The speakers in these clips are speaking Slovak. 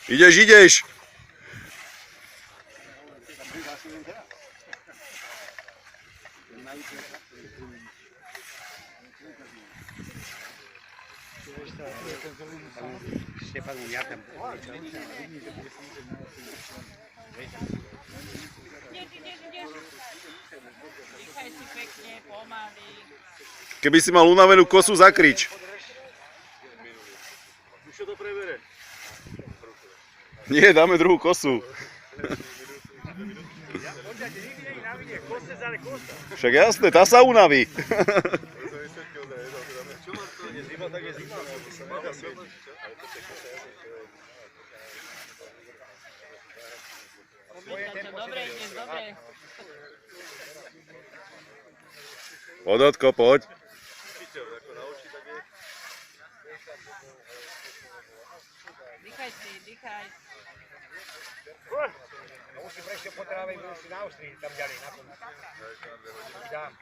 Ideš, ideš. Keby si mal unavenú kosu, zakrič. Nie, dáme druhú kosu. Však jasné, tá sa unaví. Dobre, ideš, dobre. Odotko, poď. Dýchaj si, dýchaj. Musím ešte po tráve, budú si na Austrii, tam ďalej, na tom. Dám.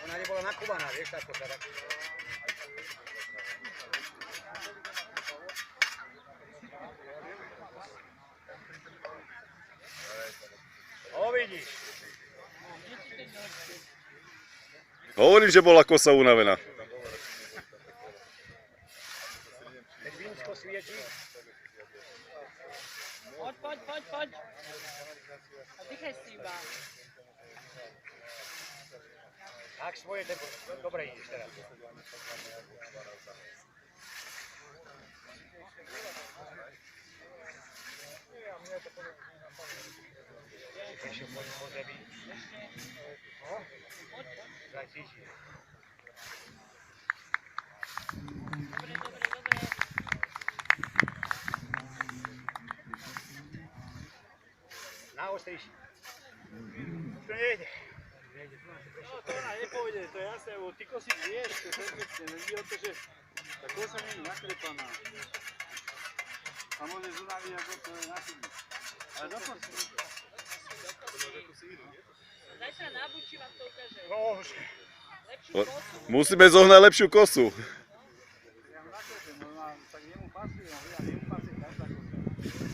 Ona nebola nakúbaná, vieš, tako sa tak. O, vidíš. Hovorím, že bola kosa unavená. Keď vínsko svieti. Poď, poď, poď, poď. A dýchaj si iba. Ak svoje tempo, dobre ideš teraz. Ešte poď po zemi. Daj cítiť. Dobre, dobre, dobre. Na ostrejší. To nejde. No to ona nepôjde, to je jasné, lebo ty kosík vieš, to je perfektne, nejde o to, že tá kosa nie je naklepaná. A môže zunaviť ako to je na chybu. Ale dokonca. Daj sa na buči, vám to ukáže. No už. Lepšiu kosu. Musíme zohnať lepšiu kosu. Ja mu naklepem, no tak jemu pasuje, a jemu pasuje každá kosa.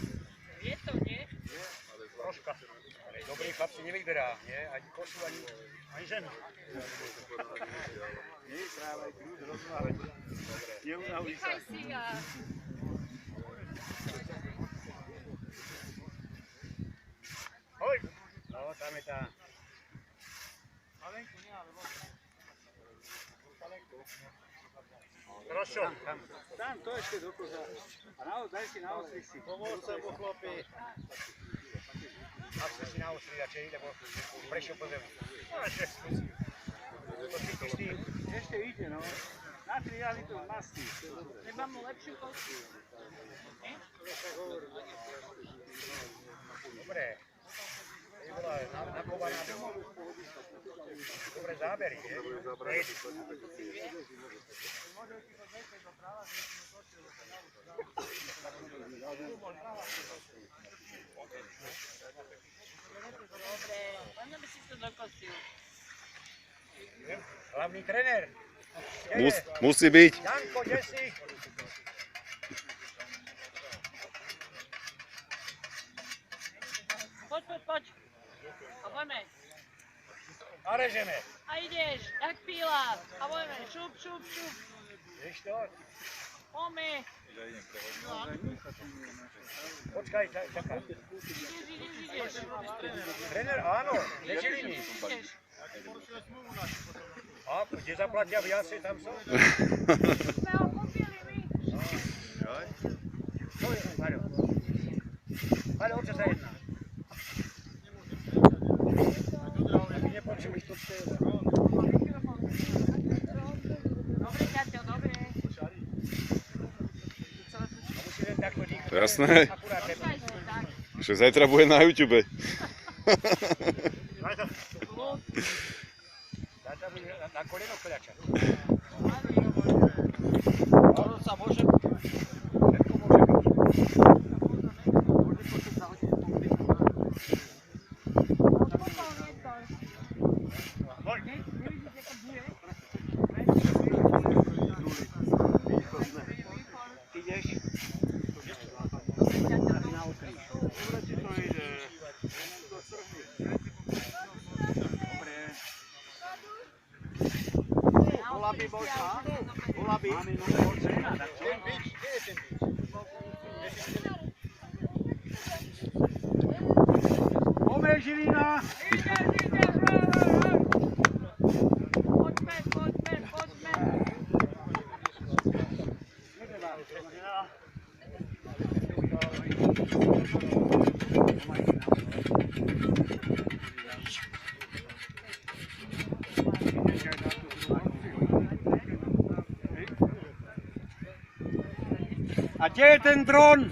Je to, nie? Troška. Ale dobrý chlapci nevyberá, nie? Ani kosu, ani ženu. Nie, treba aj kľud rozmávať. Neunaví sa. Dýchaj si a... Hoj! No, tam je tá. Malenku nie, ale možno. Malenku. Trošo. Tam to ešte do koza. A daj si na ostri si. Pomôž sa po chlopi. Ak si na ostri radšej, lebo prešiel po zemi. No, ešte skúsi. To cítiš ty. Ešte ide, no. Na 3 jahly to mastí. Nemám mu lepšiu kosu. Nie? Dobre. Je bola nakovaná. Dobre zábery, nie? Nejde. Dobre, len aby si to dokosil. Hlavný trenér. Musí byť. Janko, kde si? Poď, poď, poď. A poďme. A režeme. A ideš, jak píla. A poďme, šup, šup, šup. Vieš to? Poďme. Počkaj, čakaj. Ideš. Trenér, áno, nečili mi. Ideš. A kde zaplatia viacej, tam som? Sme ho kúpili my. To je, Mario. Ale o čo sa jedná? Nepočuli to celé. Dobre, ťaťo, dobre. A musíme takto dýchať. Jasné. Akurát nebo. Daj si tak. Že zajtra bude na YouTube. Zajtra bude na koleno kľačať. Ono sa môže... Všetko môže byť. Poď. by možná. Bola by. Máme nového člena, tak čo? Ten bič, kde je ten bič? Poďme, Žilina! Poďme, poďme, poďme. A kde je ten dron?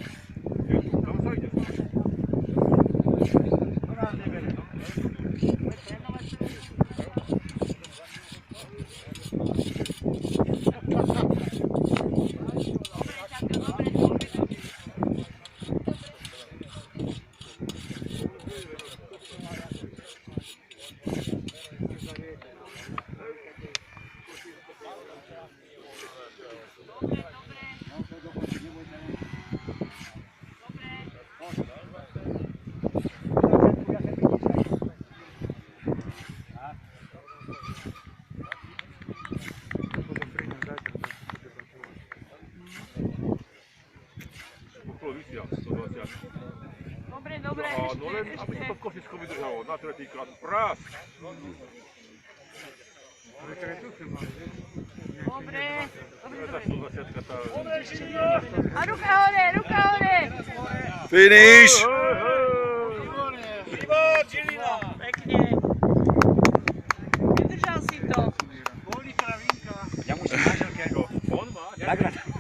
Dobre, dobre, No len, aby to kosisko vydržalo, na tretíkrát prás. dobre. Tá 120 tá... A ruka hore, ruka hore. Finish! Pekne. Vydržal si to. Ja musím manželke ako. On má, Nagrať.